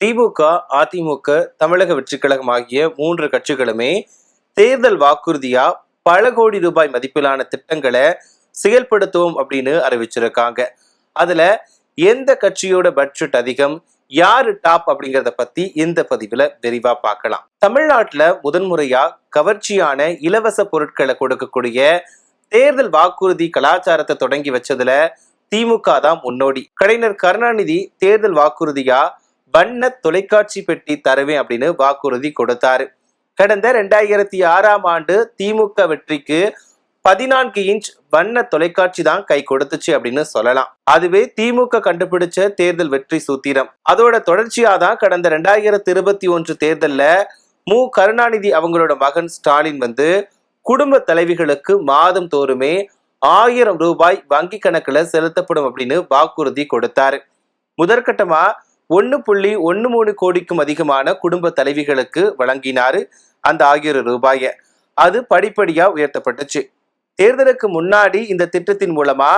திமுக, அதிமுக, தமிழக வெற்றி கழகம் ஆகிய 3 கட்சிகளுமே தேர்தல் வாக்குறுதியா பல கோடி ரூபாய் மதிப்பிலான திட்டங்களை செயல்படுத்துவோம் அப்படின்னு அறிவிச்சிருக்காங்க. அதுல எந்த கட்சியோட பட்ஜெட் அதிகம், யாரு டாப் அப்படிங்கறத பத்தி இந்த பதிவுல விரிவா பார்க்கலாம். தமிழ்நாட்டுல முதன்முறையா கவர்ச்சியான இலவச பொருட்களை கொடுக்கக்கூடிய தேர்தல் வாக்குறுதி கலாச்சாரத்தை தொடங்கி வச்சதுல திமுக தான் முன்னோடி. கலைஞர் கருணாநிதி தேர்தல் வாக்குறுதியா வண்ண தொலைக்காட்சி பெட்டி தருவேன் அப்படின்னு வாக்குறுதி கொடுத்தாரு. கடந்த 2006ஆம் ஆண்டு திமுக வெற்றிக்கு 14 இன்ச் வண்ண தொலைக்காட்சி தான் கை கொடுத்துச்சு அப்படின்னு சொல்லலாம். அதுவே திமுக கண்டுபிடிச்ச தேர்தல் வெற்றி சூத்திரம். அதோட தொடர்ச்சியா தான் கடந்த 2021 தேர்தல்ல கருணாநிதி அவங்களோட மகன் ஸ்டாலின் குடும்ப தலைவிகளுக்கு மாதம் தோறுமே 1000 ரூபாய் வங்கி கணக்குல செலுத்தப்படும் அப்படின்னு வாக்குறுதி கொடுத்தாரு. முதற்கட்டமா 1.13 கோடிக்கும் அதிகமான குடும்ப தலைவிகளுக்கு வழங்கினாரு அந்த 1000 ரூபாய. அது படிப்படியா உயர்த்தப்பட்டுச்சு. தேர்தலுக்கு முன்னாடி இந்த திட்டத்தின் மூலமா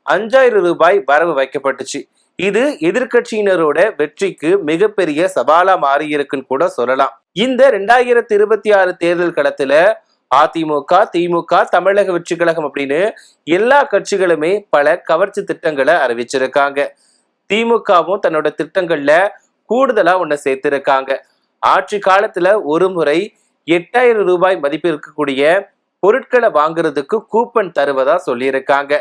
5000 ரூபாய் வரவு வைக்கப்பட்டுச்சு. இது எதிர்கட்சியினரோட வெற்றிக்கு மிகப்பெரிய சவாலா மாறி இருக்குன்னு கூட சொல்லலாம். இந்த 2026 தேர்தல் களத்துல அதிமுக, திமுக, தமிழக வெற்றி கழகம் அப்படின்னு எல்லா கட்சிகளுமே பல கவர்ச்சி திட்டங்களை அறிவிச்சிருக்காங்க. திமுகவும் தன்னோட திட்டங்கள்ல கூடுதலா ஒண்ணு சேர்த்திருக்காங்க. ஆட்சி காலத்துல ஒரு முறை 8000 ரூபாய் மதிப்பு இருக்கக்கூடிய பொருட்களை வாங்குறதுக்கு கூப்பன் தருவதா சொல்லியிருக்காங்க.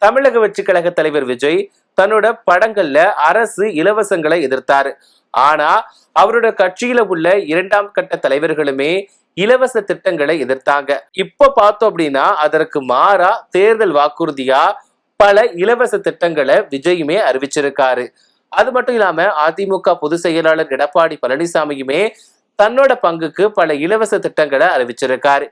தமிழக வெற்றி கழக தலைவர் விஜய் தன்னோட படங்கள்ல அரசு இலவசங்களை எதிர்த்தாரு. ஆனா அவரோட கட்சியில உள்ள 2ஆம் கட்ட தலைவர்களுமே இலவச திட்டங்களை எதிர்த்தாங்க. இப்ப பார்த்தோம் அப்படின்னா அதற்கு மாறா தேர்தல் வாக்குறுதியா பல இலவச திட்டங்களை விஜயுமே அறிவிச்சிருக்காரு. அது மட்டும் இல்லாம அதிமுக பொதுச் செயலாளர் எடப்பாடி பழனிசாமியுமே தன்னோட பங்குக்கு பல இலவச திட்டங்களை அறிவிச்சிருக்காரு.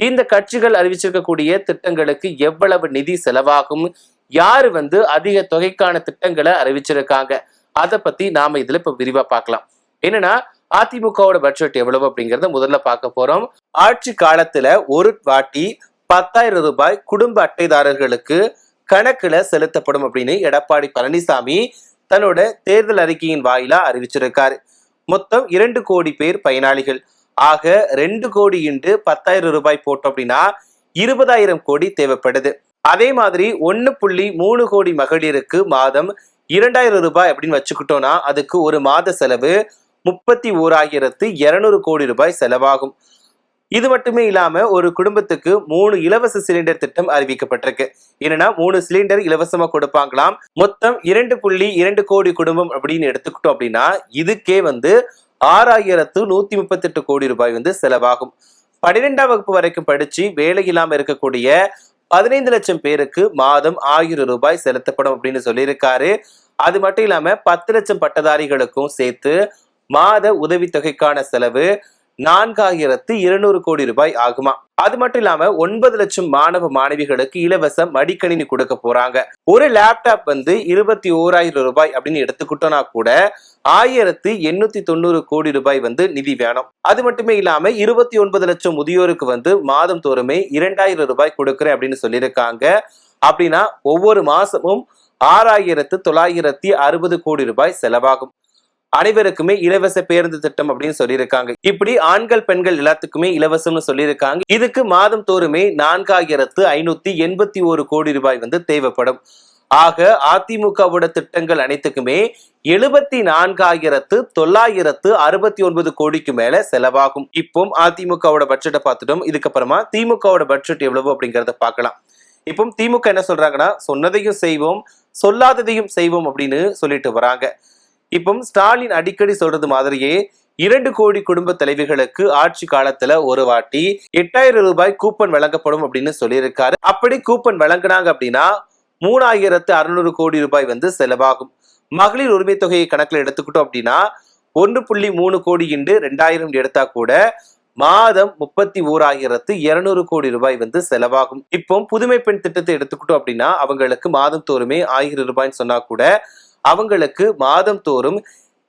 இந்த கட்சிகள் அறிவிச்சிருக்கக்கூடிய திட்டங்களுக்கு எவ்வளவு நிதி செலவாகும், யாரு அதிக தொகைக்கான திட்டங்களை அறிவிச்சிருக்காங்க, அதை பத்தி நாம இதுல இப்ப விரிவா பார்க்கலாம். என்னன்னா அதிமுகவோட பட்ஜெட் எவ்வளவு அப்படிங்கறத முதல்ல பார்க்க போறோம். ஆட்சி காலத்துல ஒரு வாட்டி 10,000 ரூபாய் குடும்ப அட்டைதாரர்களுக்கு கணக்குல செலுத்தப்படும் அப்படின்னு எடப்பாடி பழனிசாமி தன்னோட தேர்தல் அறிக்கையின் வாயிலா அறிவிச்சிருக்காரு. மொத்தம் 2 கோடி பேர் பயனாளிகள். ஆக 2 கோடி இன்று 10,000 ரூபாய் போட்டோம் அப்படின்னா 20,000 கோடி தேவைப்படுது. அதே மாதிரி 1.3 கோடி மகளிருக்கு மாதம் 2,000 ரூபாய் அப்படின்னு வச்சுக்கிட்டோம்னா அதுக்கு ஒரு மாத செலவு 31,200 கோடி ரூபாய் செலவாகும். இது மட்டுமே இல்லாம ஒரு குடும்பத்துக்கு 3 இலவச சிலிண்டர் திட்டம் அறிவிக்கப்பட்டிருக்கு. என்னன்னா 3 சிலிண்டர் இலவசமா கொடுப்பாங்களாம். மொத்தம் 2.2 கோடி குடும்பம் அப்படின்னு எடுத்துக்கிட்டோம் அப்படின்னா இதுக்கே 6,138 கோடி ரூபாய் செலவாகும். 12ஆம் வகுப்பு வரைக்கும் படிச்சு வேலை இல்லாம இருக்கக்கூடிய 15 லட்சம் பேருக்கு மாதம் 1000 ரூபாய் செலுத்தப்படும் அப்படின்னு சொல்லியிருக்காரு. அது மட்டும் இல்லாம 10 லட்சம் பட்டதாரிகளுக்கும் சேர்த்து மாத உதவித்தொகைக்கான செலவு 4,200 கோடி ரூபாய் ஆகுமா. அது மட்டும் இல்லாம 9 லட்சம் மாணவ மாணவிகளுக்கு இலவச மடிக்கணினி கொடுக்க போறாங்க. ஒரு லேப்டாப் 21,000 ரூபாய் அப்படின்னு எடுத்துக்கிட்டோம்னா கூட 1,890 கோடி ரூபாய் நிதி வேணும். அது மட்டுமே இல்லாம 29 லட்சம் முதியோருக்கு மாதம் தோறுமே 2,000 ரூபாய் கொடுக்குறேன் அப்படின்னு சொல்லியிருக்காங்க. அப்படின்னா ஒவ்வொரு மாசமும் 6,960 கோடி ரூபாய் செலவாகும். அனைவருக்குமே இலவச பேருந்து திட்டம் அப்படின்னு சொல்லியிருக்காங்க. இப்படி ஆண்கள் பெண்கள் எல்லாத்துக்குமே இலவசம்னு சொல்லியிருக்காங்க. இதுக்கு மாதம் தோறுமே 4,581 கோடி ரூபாய் தேவைப்படும். ஆக அதிமுகவோட திட்டங்கள் அனைத்துக்குமே 74,969 கோடிக்கு மேல செலவாகும். இப்போ அதிமுகவோட பட்ஜெட்டை பார்த்துட்டோம். இதுக்கப்புறமா திமுகவோட பட்ஜெட் எவ்வளவு அப்படிங்கறத பார்க்கலாம். இப்போ திமுக என்ன சொல்றாங்கன்னா சொன்னதையும் செய்வோம், சொல்லாததையும் செய்வோம் அப்படின்னு சொல்லிட்டு வராங்க. இப்போ ஸ்டாலின் அடிக்கடி சொல்றது மாதிரியே 2 கோடி குடும்ப தலைவிகளுக்கு ஆட்சி காலத்துல ஒரு வாட்டி 8,000 ரூபாய் கூப்பன் வழங்கப்படும் அப்படின்னு சொல்லியிருக்காரு. அப்படி கூப்பன் வழங்கினாங்க அப்படின்னா 3,600 கோடி ரூபாய் செலவாகும். மகளிர் உரிமை தொகையை கணக்குல எடுத்துக்கிட்டோம் அப்படின்னா 1.3 கோடி இன்று 2,000 எடுத்தா கூட மாதம் 31,200 கோடி ரூபாய் செலவாகும். இப்போ புதுமை பெண் திட்டத்தை எடுத்துக்கிட்டோம் அப்படின்னா அவங்களுக்கு மாதம் தோறுமே 1000 ரூபாய்ன்னு சொன்னா கூட அவங்களுக்கு மாதம் தோறும்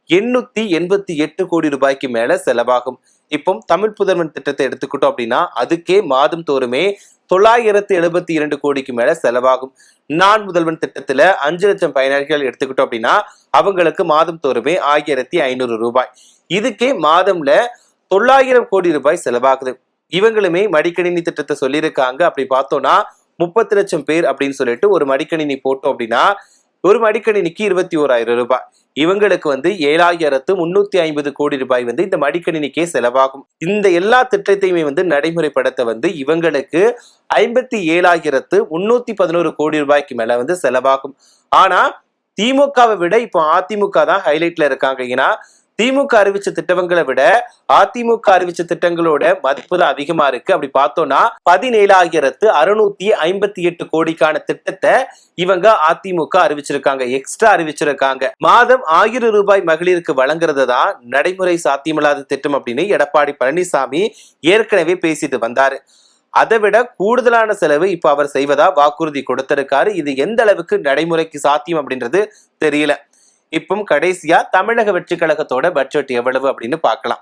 888 கோடி ரூபாய்க்கு மேல செலவாகும். இப்போ தமிழ் புதல்வன் திட்டத்தை எடுத்துக்கிட்டோம் அப்படின்னா அதுக்கே மாதம் தோறுமே 972 கோடிக்கு மேல செலவாகும். நான் முதல்வன் திட்டத்துல 5 லட்சம் பயனாளிகள் எடுத்துக்கிட்டோம் அப்படின்னா அவங்களுக்கு மாதம் தோறுமே 1500 ரூபாய். இதுக்கே மாதம்ல 900 கோடி ரூபாய் செலவாகுது. இவங்களுமே மடிக்கணினி திட்டத்தை சொல்லியிருக்காங்க. அப்படி பார்த்தோம்னா 30 லட்சம் பேர் அப்படின்னு சொல்லிட்டு ஒரு மடிக்கணினி போட்டோம் அப்படின்னா ஒரு மடிக்கணினிக்கு 21,000 ரூபாய். இவங்களுக்கு 7,350 கோடி ரூபாய் இந்த மடிக்கணினிக்கே செலவாகும். இந்த எல்லா திட்டத்தையுமே நடைமுறைப்படுத்த இவங்களுக்கு 57,311 கோடி ரூபாய்க்கு மேல செலவாகும். ஆனா திமுகவை விட இப்போ அதிமுக தான் ஹைலைட்ல இருக்காங்க. ஏன்னா திமுக அறிவிச்ச திட்டங்களை விட அதிமுக அறிவிச்ச திட்டங்களோட மதிப்பு தான் அதிகமா இருக்கு. அப்படி பார்த்தோம்னா 17,658 கோடிக்கான திட்டத்தை இவங்க அதிமுக அறிவிச்சிருக்காங்க, எக்ஸ்ட்ரா அறிவிச்சிருக்காங்க. மாதம் 1000 ரூபாய் மகளிருக்கு வழங்குறது தான் நடைமுறை சாத்தியமில்லாத திட்டம் அப்படின்னு எடப்பாடி பழனிசாமி ஏற்கனவே பேசிட்டு வந்தாரு. அதை விட கூடுதலான செலவு இப்ப அவர் செய்வதா வாக்குறுதி கொடுத்திருக்காரு. இது எந்த அளவுக்கு நடைமுறைக்கு சாத்தியம் அப்படின்றது தெரியல. இப்போ கடைசியா தமிழக வெற்றி கழகத்தோட பட்ஜெட் எவ்வளவு அப்படின்னு பார்க்கலாம்.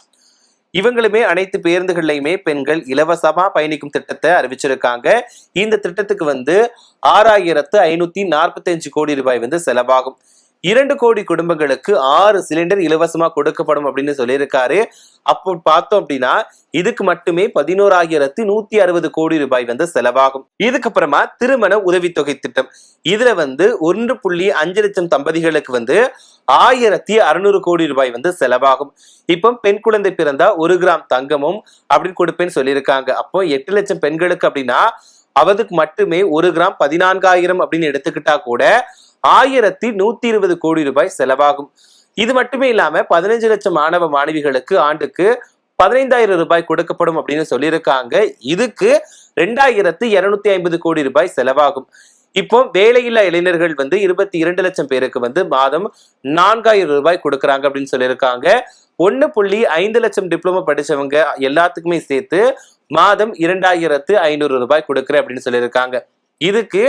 இவங்களுமே அனைத்து பேருந்துகள்லையுமே பெண்கள் இலவசமா பயணிக்கும் திட்டத்தை அறிவிச்சிருக்காங்க. இந்த திட்டத்துக்கு 6,545 கோடி ரூபாய் செலவாகும். 2 கோடி குடும்பங்களுக்கு 6 சிலிண்டர் இலவசமா கொடுக்கப்படும் அப்படின்னு சொல்லியிருக்காரு. அப்போ பார்த்தோம் அப்படின்னா இதுக்கு மட்டுமே 11,160 கோடி ரூபாய் செலவாகும். இதுக்கப்புறமா திருமண உதவித்தொகை திட்டம், இதுல 1.5 லட்சம் தம்பதிகளுக்கு 1,600 கோடி ரூபாய் செலவாகும். இப்போ பெண் குழந்தை பிறந்தா 1 கிராம் தங்கமும் அப்படின்னு கொடுப்பேன்னு சொல்லியிருக்காங்க. அப்போ 8 லட்சம் பெண்களுக்கு அப்படின்னா அவதுக்கு மட்டுமே 1 கிராம் 14,000 அப்படின்னு எடுத்துக்கிட்டா கூட 1,120 கோடி ரூபாய் செலவாகும். இது மட்டுமே இல்லாம 15 லட்சம் மாணவ மாணவிகளுக்கு ஆண்டுக்கு 15,000 ரூபாய் கொடுக்கப்படும் அப்படின்னு சொல்லியிருக்காங்க. இதுக்கு 2,250 கோடி ரூபாய் செலவாகும். இப்போ வேலையில்லா இளைஞர்கள் 22 லட்சம் பேருக்கு மாதம் 4,000 ரூபாய் கொடுக்கறாங்க அப்படின்னு சொல்லியிருக்காங்க. 1.5 லட்சம் டிப்ளமோ படிச்சவங்க எல்லாத்துக்குமே சேர்த்து மாதம் 2,500 ரூபாய் கொடுக்குறேன் அப்படின்னு சொல்லியிருக்காங்க. இதுக்கு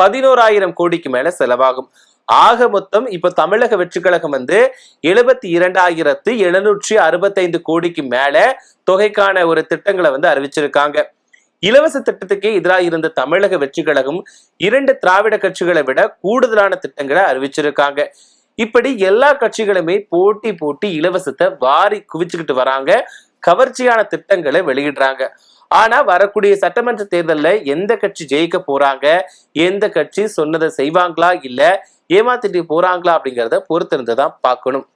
11,000 கோடிக்கு மேல செலவாகும். ஆக மொத்தம் இப்ப தமிழக வெற்றி கழகம் 72,765 கோடிக்கு மேல தொகைக்கான ஒரு திட்டங்களை அறிவிச்சிருக்காங்க. இலவச திட்டத்துக்கே எதிராக இருந்த தமிழக வெற்றி கழகம் 2 திராவிட கட்சிகளை விட கூடுதலான திட்டங்களை அறிவிச்சிருக்காங்க. இப்படி எல்லா கட்சிகளுமே போட்டி இலவசத்தை வாரி குவிச்சுக்கிட்டு வராங்க, கவர்ச்சியான திட்டங்களை வெளியிடுறாங்க. ஆனா வரக்கூடிய சட்டமன்ற தேர்தல்ல எந்த கட்சி ஜெயிக்க போறாங்க, எந்த கட்சி சொன்னதை செய்வாங்களா இல்ல ஏமாத்திட்டு போறாங்களா அப்படிங்கிறத பொறுத்திருந்துதான் பார்க்கணும்.